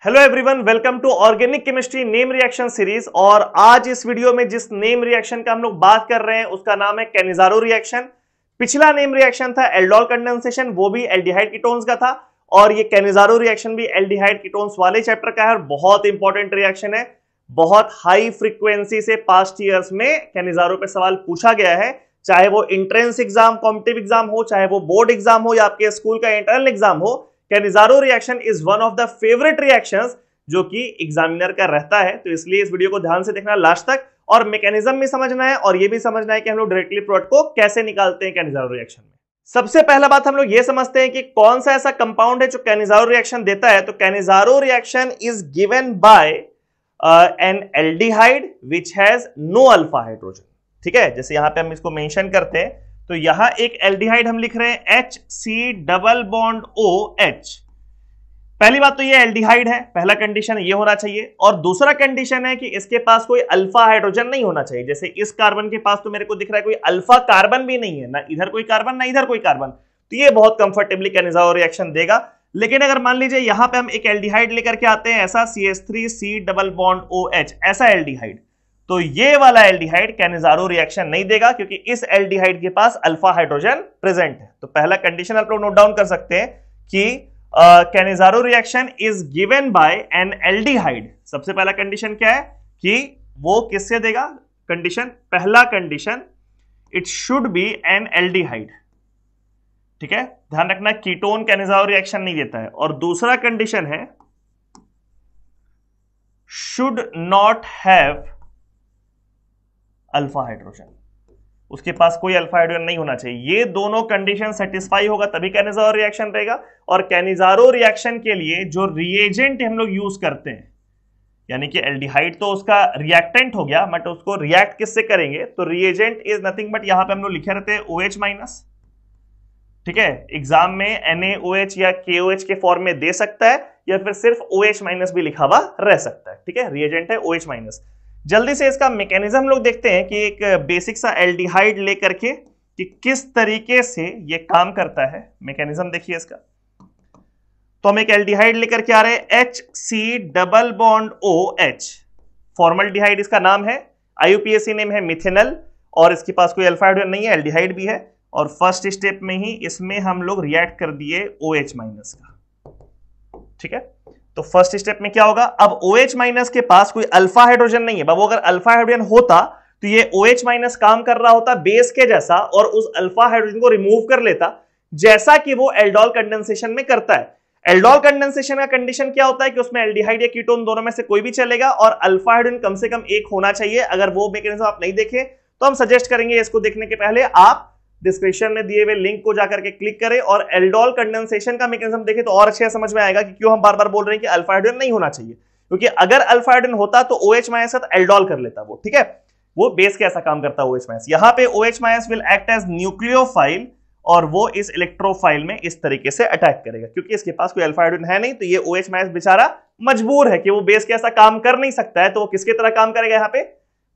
Hello everyone, welcome to organic chemistry name reaction series. और आज इस वीडियो में जिस नेम रिएक्शन का हम लोग बात कर रहे हैं उसका नाम है कैनिजारो रिएक्शन। पिछला नेम रिएक्शन था एल्डोल कंडेंसेशन, वो भी एल्डिहाइड कीटोन्स का था। और ये कैनिजारो रिएक्शन भी एल्डिहाइड कीटोन्स वाले चैप्टर का है और बहुत इंपॉर्टेंट रिएक्शन है। बहुत हाई फ्रीक्वेंसी से पास्ट ईयर्स में कैनिजारो पे सवाल पूछा गया है, चाहे वो एंट्रेंस एग्जाम, कॉम्पिटिटिव एग्जाम हो, चाहे वो बोर्ड एग्जाम हो या आपके स्कूल का इंटरनल एग्जाम हो। Cannizzaro reaction is one of the favourite reactions जो कि एग्जामिनर का रहता है। तो इसलिए इस वीडियो को ध्यान से देखना लास्ट तक, और मैकेनिज्म भी समझना है और ये भी समझना है कि हम लोग डायरेक्टली प्रोडक्ट को कैसे निकालते हैं कैनिजारो रिएक्शन में। सबसे पहला बात हम लोग ये समझते हैं कि कौन सा ऐसा कंपाउंड है जो कैनिजारो रिएक्शन देता है। तो Cannizzaro reaction is given by an aldehyde which has no alpha hydrogen. ठीक है, जैसे यहां पे हम इसको मेंशन करते हैं तो यहां एक एल्डिहाइड हम लिख रहे हैं HC डबल बॉन्ड OH। पहली बात तो ये एल्डिहाइड है, पहला कंडीशन ये होना चाहिए। और दूसरा कंडीशन है कि इसके पास कोई अल्फा हाइड्रोजन नहीं होना चाहिए। जैसे इस कार्बन के पास तो मेरे को दिख रहा है कोई अल्फा कार्बन भी नहीं है, ना इधर कोई कार्बन ना इधर कोई कार्बन, तो ये बहुत कंफर्टेबली कैनिजारो रिएक्शन देगा। लेकिन अगर मान लीजिए यहां पे हम एक एल्डिहाइड लेकर के आते हैं, ऐसा CH3C डबल बॉन्ड OH, ऐसा एल्डिहाइड, तो ये वाला एल्डिहाइड कैनिजारो रिएक्शन नहीं देगा क्योंकि इस एल्डिहाइड के पास अल्फा हाइड्रोजन प्रेजेंट है। तो पहला कंडीशन आप लोग नोट डाउन कर सकते हैं कि Cannizzaro reaction is given by an aldehyde. सबसे पहला कंडीशन क्या है कि वो किससे देगा? कंडीशन, पहला condition, it should be N aldehyde. ठीक है, ध्यान रखना कीटोन कैनिजारो रिएक्शन नहीं देता है। और दूसरा कंडीशन है should not have alpha hydrogen, उसके पास कोई अल्फा हाइड्रोजन नहीं होना चाहिए। ये दोनों कंडीशन सेटिस्फाई होगा तभी कैनिजारो रिएक्शन रहेगा। और कैनिजारो रिएक्शन के लिए जो रिएजेंट हम लोग यूज करते हैं, यानी कि एल्डिहाइड तो उसका रिएक्टेंट हो गया, बट उसको रिएक्ट किससे करेंगे? तो रिएजेंट इज नथिंग बट यहां पे हम लोग लिखे रहते हैं OH माइनस। ठीक है, एग्जाम में NaOH या KOH के फॉर्म में दे सकता है या फिर सिर्फ OH माइनस भी लिखा हुआ रह सकता है। ठीक है, रिएजेंट है OH माइनस। जल्दी से इसका मैकेनिज्म लोग देखते हैं कि एक बेसिक सा एल्डिहाइड लेकर के कि किस तरीके से ये काम करता है। मैकेनिज्म देखिए इसका। तो हम एक एल्डिहाइड लेकर के आ रहे हैं HC double bond OH, formaldehyde इसका नाम है, IUPAC नेम है मिथेनल, और इसके पास कोई अल्फा हाइड्रोजन नहीं है, एल्डिहाइड भी है। और फर्स्ट स्टेप में ही इसमें हम लोग रिएक्ट कर दिए OH माइनस का। ठीक है, तो फर्स्ट स्टेप में क्या होगा? अब OH माइनस के पास कोई अल्फा हाइड्रोजन नहीं है। बाबू अगर अल्फा हाइड्रोजन होता तो ये OH माइनस काम कर रहा होता बेस के जैसा और उस अल्फा हाइड्रोजन को रिमूव कर लेता, जैसा कि वो एल्डोल कंडेंसेशन में करता है। एल्डोल कंडेंसेशन का कंडीशन क्या होता है कि उसमें एल्डिहाइड या कीटोन दोनों में से कोई भी चलेगा और अल्फा हाइड्रोजन कम से कम एक होना चाहिए। अगर वो मैकेनिज्म आप नहीं देखें तो हम सजेस्ट करेंगे इसको देखने के पहले आप डिस्क्रिप्शन में दिए हुए लिंक को जाकर के क्लिक करें और एल्डोल कंडेंसेशन का मैकेनिज्म देखें तो और अच्छे समझ में आएगा कि क्यों हम बार बार बोल रहे हैं कि अल्फा हाइड्रोजन नहीं होना चाहिए। क्योंकि अगर अल्फा हाइड्रोजन होता तो OH माइनस साथ एल्डोल कर लेता वो। ठीक है, वो बेस कैसा काम करता है OH माइनस। यहां पे OH minus will act as nucleophile और वो इस इलेक्ट्रोफाइल में इस तरीके से अटैक करेगा। क्योंकि इसके पास कोई अल्फा हाइड्रोजन है नहीं तो ये OH माइनस बेचारा मजबूर है कि वो बेस कैसा काम कर नहीं सकता है, तो वो किसके तरह काम करेगा? यहां पे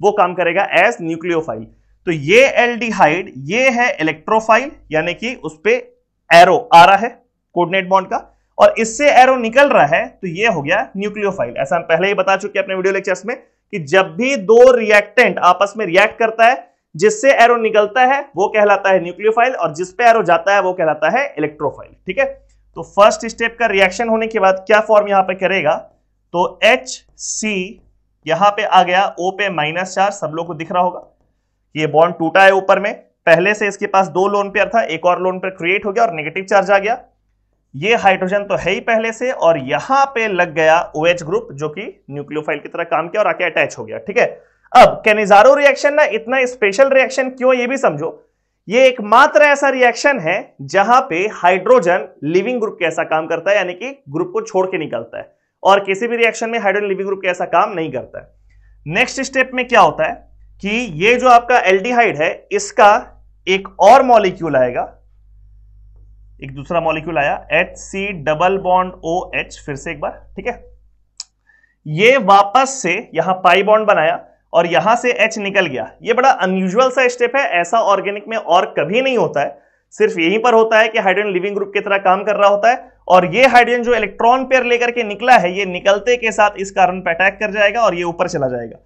वो काम करेगा एज न्यूक्लियोफाइल। तो ये एल्डिहाइड ये है इलेक्ट्रोफाइल, यानी कि उस पे एरो आ रहा है कोऑर्डिनेट बॉन्ड का, और इससे एरो निकल रहा है तो ये हो गया न्यूक्लियोफाइल। ऐसा हम पहले ही बता चुके हैं अपने वीडियो लेक्चर्स में कि जब भी दो रिएक्टेंट आपस में रिएक्ट करता है, जिससे एरो निकलता है वो कहलाता है न्यूक्लियोफाइल और जिस पे एरो जाता है वो कहलाता है इलेक्ट्रोफाइल। ठीक है, तो फर्स्ट स्टेप का रिएक्शन होने के बाद क्या फॉर्म यहां पे करेगा? तो HC यहां पे आ गया, O पे -4, सब लोग को दिख रहा होगा ये बॉन्ड टूटा है ऊपर में। पहले से इसके पास 2 लोन पेयर था, एक और लोन पेयर क्रिएट हो गया और नेगेटिव चार्ज आ गया। ये हाइड्रोजन तो है ही पहले से, और यहां पे लग गया OH ग्रुप जो कि न्यूक्लियोफाइल की तरह काम किया और आके अटैच हो गया। ठीक है, अब कैनिजारो रिएक्शन ना इतना स्पेशल रिएक्शन क्यों, ये भी समझो। ये एकमात्र ऐसा रिएक्शन है जहां पे हाइड्रोजन लिविंग ग्रुप कैसा काम करता है, यानी कि ग्रुप को छोड़ के निकलता है, और किसी भी रिएक्शन में हाइड्रोजन लिविंग ग्रुप कैसा काम नहीं करता है। नेक्स्ट स्टेप में क्या होता है कि ये जो आपका एल्डिहाइड है इसका एक और मॉलिक्यूल आएगा, एक दूसरा मॉलिक्यूल आया HC डबल बॉन्ड OH, फिर से एक बार। ठीक है, ये वापस से यहां पाई बॉन्ड बनाया और यहां से H निकल गया। ये बड़ा अनयूजुअल सा स्टेप है, ऐसा ऑर्गेनिक में और कभी नहीं होता है, सिर्फ यहीं पर होता है कि हाइड्रोजन लिविंग ग्रुप की तरह काम कर रहा होता है और ये हाइड्रोजन जो इलेक्ट्रॉन पेयर लेकर के निकला है, ये निकलते के साथ इस कार्बन पर अटैक कर जाएगा और ये ऊपर चला जाएगा।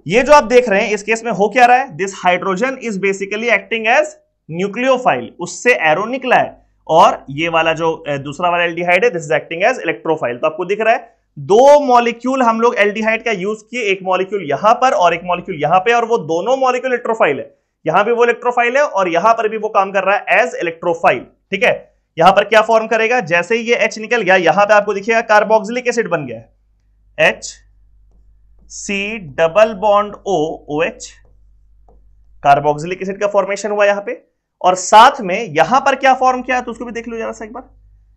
ये जो आप देख रहे हैं इस केस में हो क्या रहा है, this hydrogen is basically acting as nucleophile, उससे एरो निकला है, और ये वाला जो दूसरा वाला एल्डिहाइड है this is acting as electrophile. तो आपको दिख रहा है दो मॉलिक्यूल हम लोग एल्डिहाइड का यूज किए, एक मॉलिक्यूल यहां पर और एक मॉलिक्यूल यहां पे, और वो दोनों मॉलिक्यूल इलेक्ट्रोफाइल है। यहां भी वो इलेक्ट्रोफाइल है और यहां पर भी वो काम कर रहा है एज इलेक्ट्रोफाइल। ठीक है, यहां पर क्या फॉर्म करेगा, जैसे ही ये H निकल गया यहां पे आपको दिखेगा कार्बोक्सिलिक एसिड बन गया है, HC double bond OH, carboxylic acid का फॉर्मेशन हुआ यहां पे। और साथ में यहां पर क्या फॉर्म किया तो उसको भी देख लो जरा सा एक बार।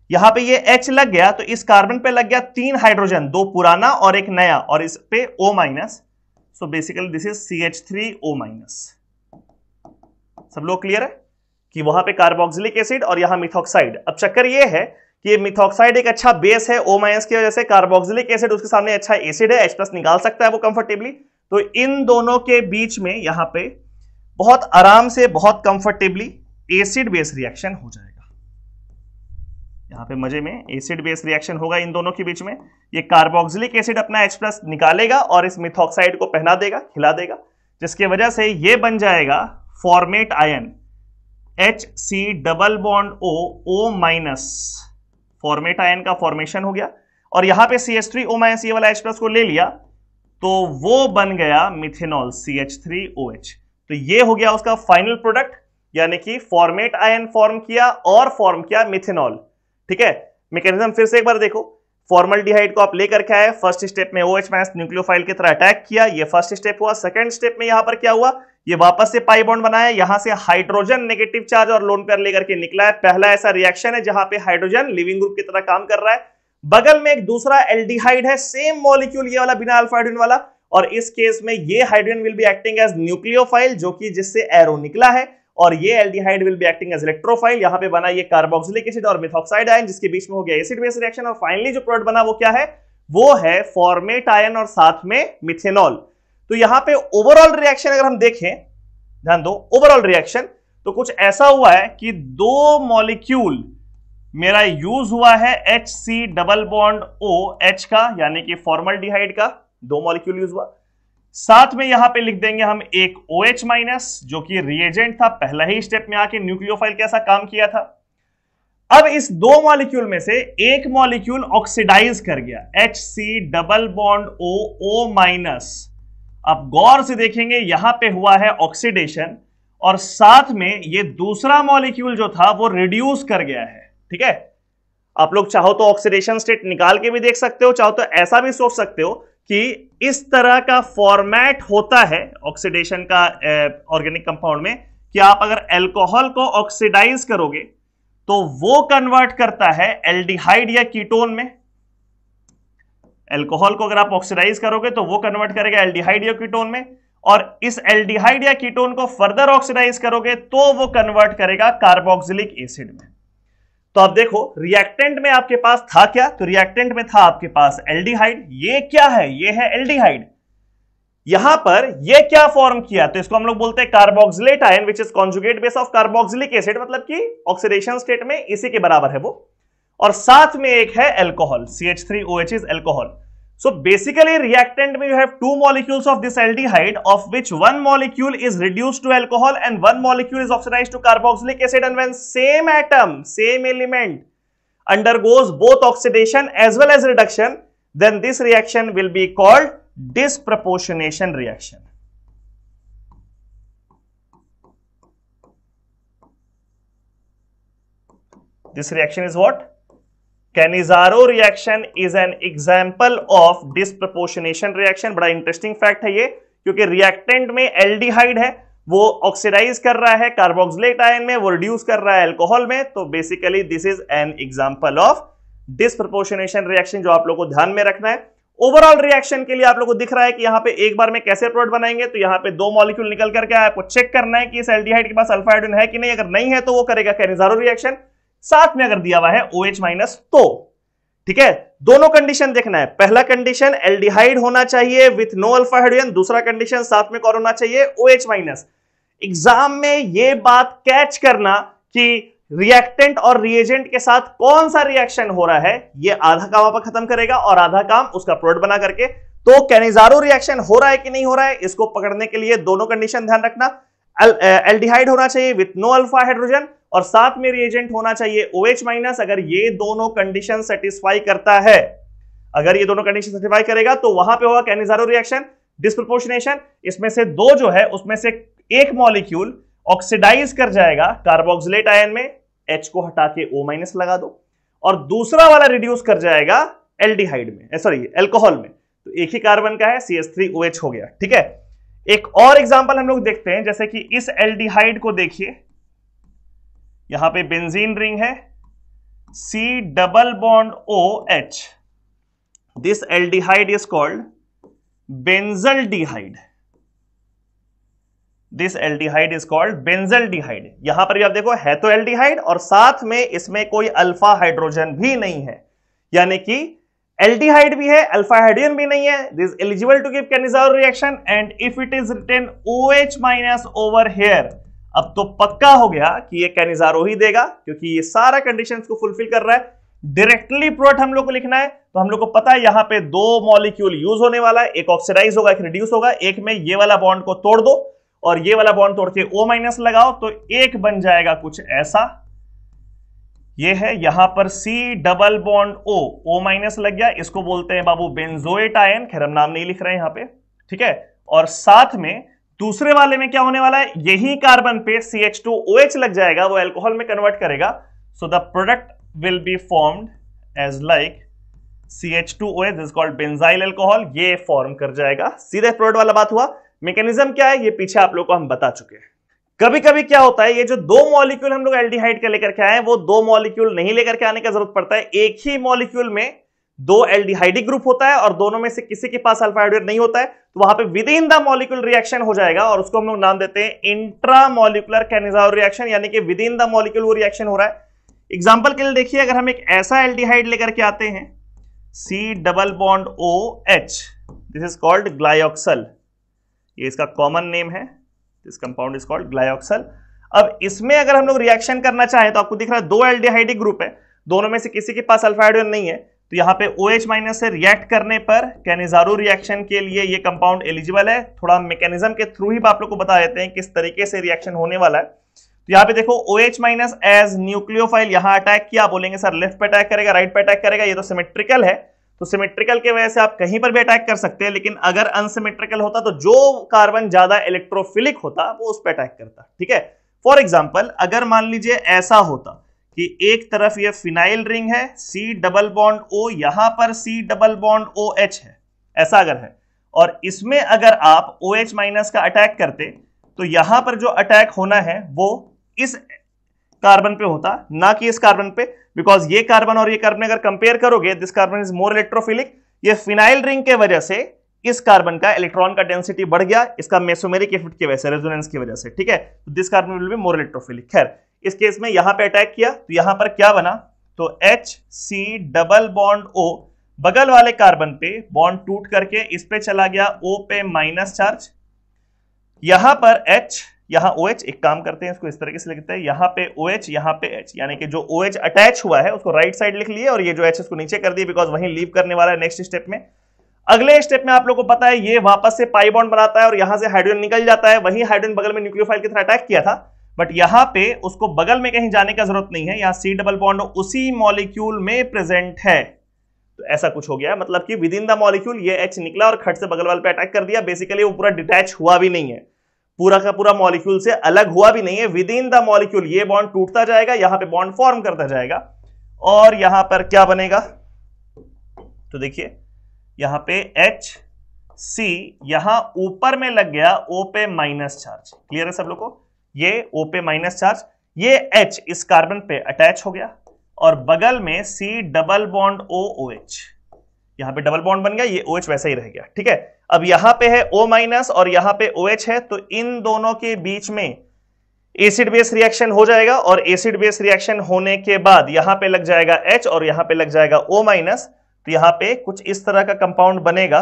यहां पे ये H लग गया तो इस कार्बन पे लग गया 3 हाइड्रोजन, 2 पुराना और एक नया, और इस पे O-। So basically this is CH3O-। सब लोग क्लियर है कि वहां पे कार्बोक्सिलिक एसिड और यहां मिथॉक्साइड। अब चक्कर ये है कि ये मिथॉक्साइड एक अच्छा बेस है O- की वजह से, कार्बोक्सिलिक एसिड उसके सामने अच्छा एसिड है, H+ निकाल सकता है वो कंफर्टेबली। तो इन दोनों के बीच में यहां पे बहुत आराम से, बहुत कंफर्टेबली एसिड बेस रिएक्शन हो जाएगा। यहां पे मजे में एसिड बेस रिएक्शन होगा इन दोनों के बीच में। ये कार्बोक्सिलिक एसिड अपना H+ निकालेगा और इस मिथॉक्साइड को पहना देगा, खिला देगा, जिसकी वजह से ये बन जाएगा format ion HC double bond O, format ion का फॉर्मेशन हो गया। और यहां पे CH3O- ये वाला H+ को ले लिया तो वो बन गया मिथेनॉल CH3OH। तो ये हो गया उसका फाइनल प्रोडक्ट, यानी कि फॉर्मेट आयन फॉर्म किया और फॉर्म किया मिथेनॉल। ठीक है, मैकेनिज्म फिर से एक बार देखो। फॉर्मल्डिहाइड को आप लेकर के आए, फर्स्ट स्टेप में OH- न्यूक्लियोफाइल की तरह अटैक किया, ये फर्स्ट स्टेप हुआ। सेकंड स्टेप में यहां पर क्या हुआ, ये वापस से पाई बॉन्ड बनाया, यहां से हाइड्रोजन नेगेटिव चार्ज और लोन पेयर लेकर के निकला है। पहला ऐसा रिएक्शन है जहां पे हाइड्रोजन लिविंग ग्रुप की तरह काम कर रहा है। बगल में एक दूसरा एल्डिहाइड है, सेम मॉलिक्यूल, ये वाला बिना अल्फा हाइड्रोजन वाला, और इस केस में ये hydrogen will be acting as nucleophile, जो कि जिससे एरो निकला है, और ये aldehyde will be acting as electrophile. यहां पे बना ये कार्बोक्सिलिक एसिड और मिथॉक्साइड आयन, जिसके बीच में हो गया एसिड बेस रिएक्शन। और फाइनली जो प्रोडक्ट बना वो क्या है, वो है फॉर्मेट आयन और साथ में मिथेनॉल। तो यहां पे ओवरऑल रिएक्शन अगर हम देखें, ध्यान दो, ओवरऑल रिएक्शन तो कुछ ऐसा हुआ है कि दो मॉलिक्यूल मेरा यूज हुआ है HC डबल बॉन्ड OH का, यानी कि फॉर्मल्डिहाइड का, दो मॉलिक्यूल यूज हुआ। साथ में यहां पे लिख देंगे हम एक OH-, जो कि रिएजेंट था, पहला ही स्टेप में आके न्यूक्लियोफाइल कैसा काम किया था। अब इस दो मॉलिक्यूल में से एक मॉलिक्यूल ऑक्सीडाइज कर गया, HC डबल बॉन्ड O-। अब गौर से देखेंगे यहां पे हुआ है ऑक्सीडेशन, और साथ में ये दूसरा मॉलिक्यूल जो था वो रिड्यूस कर गया है। ठीक है, आप लोग चाहो तो ऑक्सीडेशन स्टेट निकाल के भी देख सकते हो, चाहो तो ऐसा भी सोच सकते हो कि इस तरह का फॉर्मेट होता है ऑक्सीडेशन का ऑर्गेनिक कंपाउंड में, कि आप अगर अल्कोहल को ऑक्सीडाइज करोगे तो वो कन्वर्ट करता है एल्डिहाइड या कीटोन में। अल्कोहल को अगर आप ऑक्सीडाइज करोगे तो वो कन्वर्ट करेगा एल्डिहाइड या कीटोन में, और इस एल्डिहाइड या कीटोन को फर्दर ऑक्सीडाइज करोगे तो वो कन्वर्ट करेगा कार्बोक्सिलिक एसिड में। तो आप देखो रिएक्टेंट में आपके पास था क्या, तो रिएक्टेंट में था आपके पास एल्डिहाइड। ये क्या है, ये है एल्डिहाइड। यहां पर ये क्या फॉर्म किया, तो इसको हम लोग बोलते हैं carboxylate ion, which is conjugate base of carboxylic acid, मतलब कि ऑक्सीडेशन स्टेट में इसी के बराबर है वो। और साथ में एक है alcohol, CH3OH is alcohol. So basically reactant में you have two molecules of this aldehyde, of which one molecule is reduced to alcohol and one molecule is oxidized to carboxylic acid, and when same atom, same element undergoes both oxidation as well as reduction, then this reaction will be called disproportionation reaction. This reaction is what? Cannizzaro reaction is an example of disproportionation reaction। बड़ा interesting fact है ये, क्योंकि reactant में aldehyde है, वो oxidise कर रहा है कार्बोक्सिलेट आयन में, वो रिड्यूस कर रहा है अल्कोहल में। तो basically this is an example of disproportionation reaction, जो आप लोगों को ध्यान में रखना है। ओवरऑल रिएक्शन के लिए आप लोगों को दिख रहा है कि यहां पे एक बार में कैसे प्रोडक्ट बनाएंगे, तो यहां पे दो मॉलिक्यूल निकल करके आपको चेक करना है कि इस एल्डिहाइड के पास अल्फा हाइड्रोजन है कि नहीं। अगर नहीं है तो वो करेगा कैनिज़ारो रिएक्शन, साथ में अगर दिया हुआ है OH- तो ठीक है, दोनों कंडीशन देखना है। पहला कंडीशन एल्डिहाइड होना चाहिए विथ नो अल्फा हाइड्रोजन, दूसरा कंडीशन साथ में कौन होना चाहिए, OH-। एग्जाम में ये बात कैच करना कि रिएक्टेंट और रिएजेंट के साथ कौन सा रिएक्शन हो रहा है, ये आधा काम आप खत्म करेगा और आधा काम उसका प्रोडक्ट बना करके। तो कैनिजारो रिएक्शन हो रहा है कि नहीं हो रहा है, इसको पकड़ने के लिए दोनों कंडीशन ध्यान रखना। एल्डिहाइड होना चाहिए विथ नो अल्फा हाइड्रोजन और साथ में रिएजेंट होना चाहिए OH माइनस। अगर ये दोनों कंडीशन सेटिस्फाई करता है, अगर ये दोनों कंडीशन सेटिस्फाई करेगा तो वहां पे होगा कैनिजारो रिएक्शन। डिस्प्रोपोर्शनेशन, इसमें से दो जो है उसमें से एक मॉलिक्यूल ऑक्सीडाइज कर जाएगा कार्बोक्सिलेट आयन में, H को हटा के O माइनस लगा दो, और दूसरा वाला रिड्यूस कर जाएगा एल्डिहाइड में, सॉरी एल्कोहल में। तो एक ही कार्बन का है, CH3OH हो गया। ठीक है, एक और एग्जांपल हम लोग देखते हैं, जैसे कि इस एल्डिहाइड को देखिए, यहां पे बेंजीन रिंग है, C double bond OH, this aldehyde is called benzaldehyde. This aldehyde is called benzaldehyde. यहां पर भी आप देखो है तो एल्डिहाइड और साथ में इसमें कोई अल्फा हाइड्रोजन भी नहीं है, यानी कि एल्डिहाइड भी है, अल्फा हाइड्रोजन भी नहीं है। This eligible to give Cannizzaro reaction and if it is written OH minus over here, अब तो पक्का हो गया कि ये कैनिजारो ही देगा, क्योंकि ये सारा कंडीशंस को फुलफिल कर रहा है। डायरेक्टली प्रोडक्ट हम लोग को लिखना है, तो हम लोग को पता है यहां पे दो मॉलिक्यूल यूज होने वाला है, एक ऑक्सीडाइज होगा, एक रिड्यूस होगा। एक में ये वाला बॉन्ड को तोड़ दो और ये वाला बॉन्ड तोड़ के O माइनस लगाओ, तो एक बन जाएगा कुछ ऐसा। ये है यहां पर C double bond O minus लग गया, इसको बोलते हैं बाबू बेंजोएट आयन, खैर हम नाम नहीं लिख रहे हैं यहां पे। ठीक है, और साथ में दूसरे वाले में क्या होने वाला है, यही कार्बन पे CH2OH लग जाएगा, वो अल्कोहल में कन्वर्ट करेगा। So the product will be formed as like CH2OH, this is called benzyl alcohol, ये फॉर्म कर जाएगा। सीधे प्रोडक्ट वाला बात हुआ। मैकेनिज्म क्या है ये पीछे आप लोग को हम बता चुके हैं। कभी कभी क्या होता है, ये जो दो मॉलिक्यूल हम लोग एल्डिहाइड के लेकर के आए हैं, वो दो मॉलिक्यूल नहीं लेकर के आने का जरूरत पड़ता है। एक ही मॉलिक्यूल में दो एल्डिहाइडिक ग्रुप होता है और दोनों में से किसी के पास अल्फा हाइड्रोजन नहीं होता है, तो वहां पे with in the molecule reaction हो जाएगा और उसको हम लोग नाम देते हैं इंट्रा मॉलिक्यूलर कैनिजारो रिएक्शन, यानी कि विद इन द मॉलिक्यूल वो रिएक्शन हो रहा है। एग्जाम्पल के लिए देखिए, अगर हम एक ऐसा एल्डिहाइड लेकर के आते हैं C double bond OH, this is called glyoxal, ये इसका कॉमन नेम है, this compound is called glyoxal. अब इसमें अगर हम लोग रिएक्शन करना चाहें तो आपको दिख रहा है दो एल्डिहाइडिक ग्रुप है, दोनों में से किसी के पास अल्फा हाइड्रोजन नहीं है, तो यहाँ पे OH माइनस से रिएक्ट करने पर कैनिजारो रिएक्शन के लिए ये कंपाउंड एलिजिबल है। थोड़ा मैकेनिज्म के थ्रू ही आप लोग को बता देते हैं किस तरीके से रिएक्शन होने वाला है। तो यहाँ पे देखो OH माइनस एज न्यूक्लियोफाइल यहां अटैक किया, बोलेंगे सर लेफ्ट पे अटैक करेगा, राइट पे अटैक करेगा, ये तो सिमेट्रिकल है, तो सिमेट्रिकल की वजह से आप कहीं पर भी अटैक कर सकते हैं, लेकिन अगर अनसिमेट्रिकल होता तो जो कार्बन ज्यादा इलेक्ट्रोफिलिक होता वो उस पर अटैक करता। ठीक है, फॉर एग्जाम्पल अगर मान लीजिए ऐसा होता कि एक तरफ ये फिनाइल रिंग है, C डबल बॉन्ड O, यहां पर C डबल बॉन्ड OH है, ऐसा अगर है, और इसमें अगर आप OH माइनस का अटैक करते तो यहां पर जो अटैक होना है वो इस कार्बन पे होता, ना कि इस कार्बन पे, बिकॉज ये कार्बन और ये कार्बन अगर कंपेयर करोगे, this carbon is more electrophilic. ये फिनाइल रिंग के वजह से इस कार्बन का इलेक्ट्रॉन का डेंसिटी बढ़ गया, इसका मेसोमेरिक इफेक्ट की वजह से, रेजोनेंस की वजह से। ठीक है, तो this carbon will be more electrophilic. खैर, इस केस में यहां पे अटैक किया तो यहां पर क्या बना, तो HC डबल बॉन्ड O, बगल वाले कार्बन पे बॉन्ड टूट करके इस पे चला गया O पे माइनस चार्ज, यहां पर H, यहां OH। एक काम करते हैं, इसको इस तरीके से लिखते हैं, यहां पे OH, यहां पे H, यानी कि जो OH अटैच हुआ है उसको राइट साइड लिख लिए और ये जो H उसको नीचे कर दिए, बिकॉज वहीं लीव करने वाला है नेक्स्ट स्टेप में। अगले स्टेप में आप लोग को पता है ये वापस से पाई बॉन्ड बनाता है और यहां से हाइड्रोजन निकल जाता है, वही हाइड्रोजन बगल में न्यूक्लियोफाइल की तरह अटैक किया था, बट यहां पे उसको बगल में कहीं जाने का जरूरत नहीं है, यहां C डबल बॉन्ड उसी मॉलिक्यूल में प्रेजेंट है। तो ऐसा कुछ हो गया, मतलब कि विद इन द मॉलिक्यूल ये H निकला और खट से बगल वाले पे अटैक कर दिया। बेसिकली वो पूरा डिटैच हुआ भी नहीं है, पूरा का पूरा मॉलिक्यूल से अलग हुआ भी नहीं है, विद इन द मॉलिक्यूल ये बॉन्ड टूटता जाएगा, यहां पे बॉन्ड फॉर्म करता जाएगा और यहां पर क्या बनेगा, तो देखिए यहां पे HC यहां ऊपर में लग गया O पे माइनस चार्ज। क्लियर है सब लोग को, ये O पे माइनस चार्ज, ये H इस कार्बन पे अटैच हो गया और बगल में C डबल बॉन्ड OH, यहां पे डबल बॉन्ड बन गया, ये OH वैसा ही रह गया। ठीक है, अब यहां पे है O माइनस और यहां पे OH है, तो इन दोनों के बीच में एसिड बेस रिएक्शन हो जाएगा और एसिड बेस रिएक्शन होने के बाद यहां पे लग जाएगा H और यहां पे लग जाएगा O माइनस, तो यहां पे कुछ इस तरह का कंपाउंड बनेगा,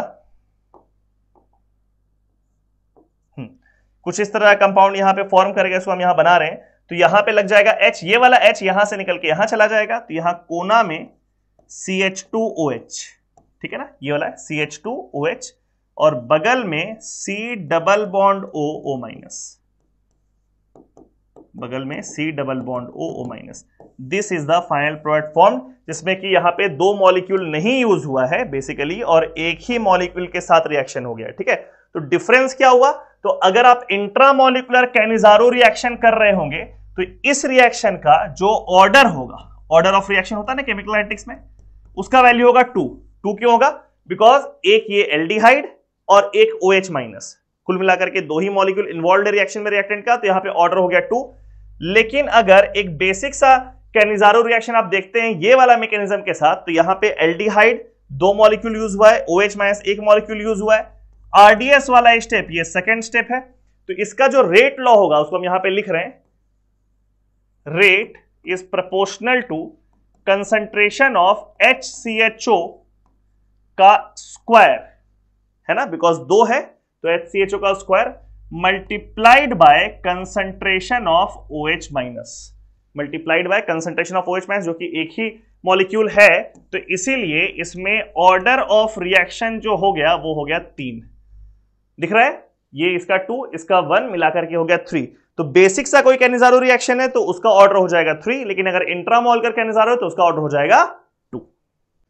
कुछ इस तरह का कंपाउंड यहां पे फॉर्म करेगा, इसको हम यहां बना रहे हैं। तो यहां पे लग जाएगा H, ये वाला H यहां से निकल के यहां चला जाएगा, तो यहां कोना में CH2OH, ठीक है ना, ये वाला CH2OH, और बगल में C double bond O minus, बगल में C double bond O minus. This is the final product form, जिसमें कि यहां पे दो मॉलिक्यूल नहीं यूज हुआ है बेसिकली, और एक ही मॉलिक्यूल के साथ रिएक्शन हो गया, ठीक है। तो डिफरेंस क्या हुआ, तो अगर आप इंट्रामोलिकुलर कैनिजारो रिएक्शन कर रहे होंगे तो इस रिएक्शन का जो ऑर्डर होगा, ऑर्डर ऑफ रिएक्शन होता है ना केमिकल काइनेटिक्स में, उसका वैल्यू होगा 2। क्यों होगा, बिकॉज एक ये एल्डिहाइड और एक OH माइनस, कुल मिलाकर के दो ही मॉलिक्यूल इन्वॉल्व रिएक्शन में रिएक्टेंट का, तो यहां पे ऑर्डर हो गया 2। लेकिन अगर एक बेसिक सा कैनिजारो रिएक्शन आप देखते हैं ये वाला मैकेनिज्म के साथ, तो यहां पे एल्डिहाइड 2 मॉलिक्यूल यूज हुआ है, OH माइनस 1 मॉलिक्यूल यूज हुआ है। RDS वाला स्टेप ये सेकंड स्टेप है, तो इसका जो रेट लॉ होगा उसको हम यहां पे लिख रहे हैं, rate is proportional to concentration of HCHO का स्क्वायर, है ना, बिकॉज 2 है तो HCHO का square multiplied by concentration of OH minus, multiplied by concentration of OH minus, जो कि एक ही मॉलिक्यूल है, तो इसीलिए इसमें ऑर्डर ऑफ रिएक्शन जो हो गया वो हो गया 3, दिख रहा है, ये इसका 2 इसका 1 मिलाकर के हो गया 3। तो बेसिक सा कोई कैनिजारो रिएक्शन है तो उसका ऑर्डर हो जाएगा 3, लेकिन अगर इंट्रामोलर कैनिजारो है तो उसका ऑर्डर हो जाएगा 2।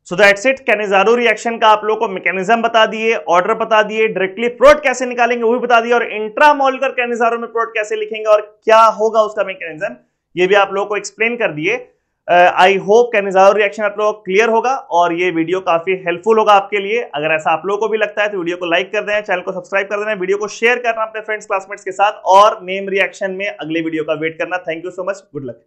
So that's it, Cannizzaro reaction का आप लोगों को मैकेनिज्म बता दिए, ऑर्डर बता दिए, डायरेक्टली प्रोडक्ट कैसे निकालेंगे वो भी बता दिया, और इंट्रामोलर कैनिजारो में प्रोडक्ट कैसे लिखेंगे और क्या होगा उसका मैकेनिज्म, ये भी आप लोगों को एक्सप्लेन कर दिए। आई होप कैनिजारो रिएक्शन आप लोगों को क्लियर होगा और ये वीडियो काफी हेल्पफुल होगा आपके लिए। अगर ऐसा आप लोगों को भी लगता है तो वीडियो को लाइक कर देना, चैनल को सब्सक्राइब कर देना, वीडियो को शेयर करना अपने फ्रेंड्स क्लासमेट्स के साथ, और नेम रिएक्शन में अगले वीडियो का वेट करना। Thank you so much, good luck.